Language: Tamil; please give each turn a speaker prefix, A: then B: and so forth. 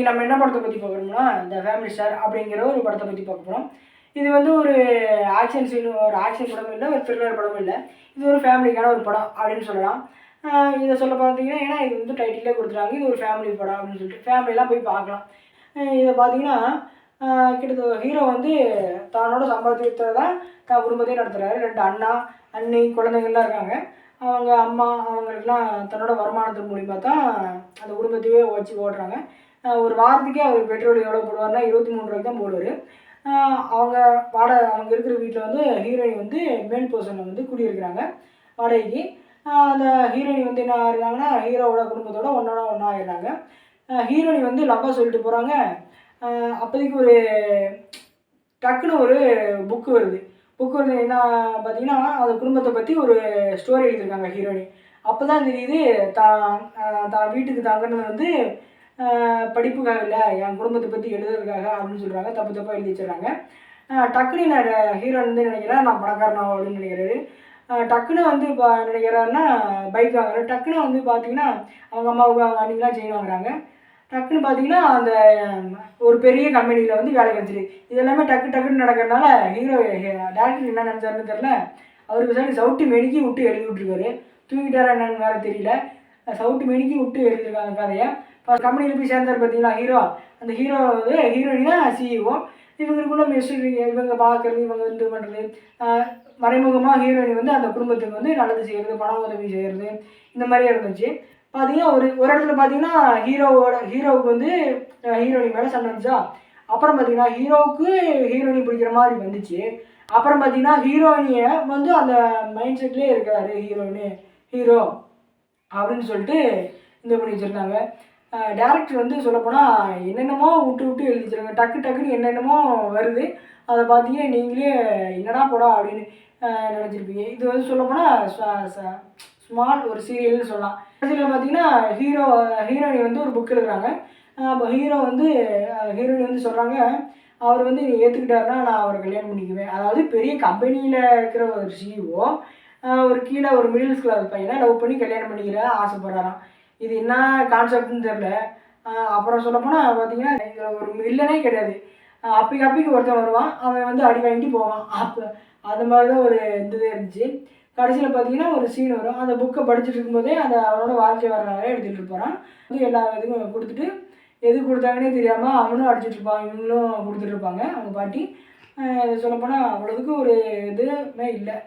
A: இன்றைக்கி நம்ம என்ன படத்தை பற்றி பார்க்குறோம்னா இந்த ஃபேமிலி ஸ்டார் அப்படிங்கிற ஒரு படத்தை பற்றி பார்க்க போகிறோம். இது வந்து ஒரு ஆக்ஷன் சீன், ஒரு ஆக்ஷன் படமும் இல்லை, ஒரு த்ரில்லர் படமும் இல்லை. இது ஒரு ஃபேமிலிக்கான ஒரு படம் அப்படின்னு சொல்லலாம். இதை சொல்ல பார்த்தீங்கன்னா, ஏன்னா இது வந்து டைட்டிலே கொடுத்துட்டாங்க, இது ஒரு ஃபேமிலி படம் அப்படின்னு சொல்லிட்டு ஃபேமிலியெலாம் போய் பார்க்கலாம். இதை பார்த்தீங்கன்னா கிட்டத்தட்ட ஹீரோ வந்து தன்னோட சம்பாத்தியத்தை தான் தான் குடும்பத்தையும் நடத்துகிறாரு. 2 அண்ணா, அண்ணி, குழந்தைங்கள்லாம் இருக்காங்க. அவங்க அம்மா அவங்களுக்கெல்லாம் தன்னோட வருமானத்தின் மூலிமா தான் அந்த குடும்பத்தையே வச்சு ஓட்டுறாங்க. ஒரு வாரத்துக்கே அவர் பெட்ரோல் எவ்வளோ போடுவார்னா 23 ரூபாய்க்கு தான் போடுவார். அவங்க அவங்க இருக்கிற வீட்டில் வந்து ஹீரோயின் வந்து மேல் போர்ஷனில் வந்து குடியிருக்கிறாங்க வாடகைக்கு. அந்த ஹீரோயின் வந்து என்ன ஆகுறாங்கன்னா ஹீரோவோட குடும்பத்தோட ஒன்றா ஆகிடுறாங்க. ஹீரோயின் வந்து லவ்வாக சொல்லிட்டு போகிறாங்க. அப்போதைக்கு ஒரு டக்குன்னு ஒரு புக்கு வருது. என்ன பார்த்தீங்கன்னா, அந்த குடும்பத்தை பற்றி ஒரு ஸ்டோரி எழுதியிருக்காங்க ஹீரோயின். அப்போ தான் தெரியுது தான் வீட்டுக்கு தங்கினது வந்து படிப்புக்காக இல்லை, என் குடும்பத்தை பற்றி எழுதுறதுக்காக அப்படின்னு சொல்கிறாங்க. தப்பாக எழுதி வச்சுறாங்க. டக்குன்னு நான் ஹீரோயின் வந்து நினைக்கிறேன் நான் பணக்காரனா அப்படின்னு நினைக்கிறாரு. டக்குன்னு வந்து இப்போ நினைக்கிறாருன்னா பைக் வாங்குறாரு. டக்குன்னு வந்து பார்த்தீங்கன்னா அவங்க அம்மாவுக்கு அவங்க அன்றைக்கெலாம் செயின் வாங்குறாங்க. டக்குன்னு பார்த்தீங்கன்னா அந்த ஒரு பெரிய கம்பெனியில் வந்து வேலை கிடச்சிது. இது எல்லாமே டக்குன்னு நடக்கிறதுனால ஹீரோ டேரக்டர் என்ன நினச்சாருன்னு தெரில. அவருக்கு சரி சவுட்டு மெனிக்கி விட்டு எழுதி விட்ருக்காரு. தூங்கிட்டாரா என்னன்னு வேறு தெரியல. சவுட்டு மெனிக்கி விட்டு எழுதியிருக்காங்க கதையை. ஃபஸ்ட் கம்பெனியில் போய் சேர்ந்தார் பார்த்தீங்களா ஹீரோ. அந்த ஹீரோ வந்து ஹீரோயின் தான் சிஇஓ. இவங்களுக்குள்ள மிஸ்ட்ரி, இவங்க பார்க்குறது, இவங்க இது பண்ணுறது, மறைமுகமாக ஹீரோயின் வந்து அந்த குடும்பத்துக்கு வந்து நல்லது செய்கிறது, பண உதவி செய்கிறது, இந்த மாதிரியே இருந்துச்சு. பார்த்தீங்கன்னா ஒரு இடத்துல பார்த்தீங்கன்னா ஹீரோவுக்கு வந்து ஹீரோயின் மேலே சண்டை வந்துச்சா. அப்புறம் பார்த்தீங்கன்னா ஹீரோவுக்கு ஹீரோயினி பிடிக்கிற மாதிரி வந்துச்சு. அப்புறம் பார்த்தீங்கன்னா ஹீரோயினியை வந்து அந்த மைண்ட் செட்லேயே இருக்காரு ஹீரோ அப்படின்னு சொல்லிட்டு இந்த பண்ணி வச்சுருந்தாங்க. டேரக்டர் வந்து சொல்லப்போனால் என்னென்னமோ விட்டு எழுதி வச்சுருங்க. டக்குன்னு என்னென்னமோ வருது. அதை பார்த்தீங்கன்னா நீங்களே என்னடா போடா அப்படின்னு நினச்சிருப்பீங்க. இது வந்து சொல்லப்போனால் ஸ்மால் ஒரு சீரியல்னு சொல்லலாம். இதில் பார்த்தீங்கன்னா ஹீரோயின் வந்து ஒரு புக் எழுதுறாங்க. அப்போ ஹீரோயின் வந்து சொல்கிறாங்க, அவர் வந்து நீ ஏற்றுக்கிட்டாருன்னா நான் அவரை கல்யாணம் பண்ணிக்குவேன். அதாவது பெரிய கம்பெனியில் இருக்கிற ஒரு சிஇஓ ஒரு கீழே ஒரு மிடில் கிளாஸ் பையனை லவ் பண்ணி கல்யாணம் பண்ணிக்கிற ஆசைப்படுறாராம். இது என்ன கான்செப்ட்னு தெரில. அப்புறம் சொல்லப்போனால் பார்த்தீங்கன்னா இதில் ஒரு வில்லனே கிடையாது. அப்பைக்கு ஒருத்தன் வருவான், அவன் வந்து அடி வாங்கிட்டு போவான். அப்போ அந்த மாதிரி தான் ஒரு இதுவே இருந்துச்சு. கடைசியில் பார்த்தீங்கன்னா ஒரு சீன் வரும். அந்த புக்கை படிச்சுட்டு இருக்கும்போதே அந்த அவனோட வாழ்க்கை வரலாறு எடுத்துகிட்டு போகிறான். வந்து எல்லா இதுவும் கொடுத்துட்டு எது கொடுத்தாங்கன்னே தெரியாமல் அவனும் அடிச்சுட்டு இருப்பான், இவங்களும் கொடுத்துட்ருப்பாங்க அவங்க பாட்டி. சொல்லப்போனால் அவ்வளோதுக்கு ஒரு இதுவுமே இல்லை.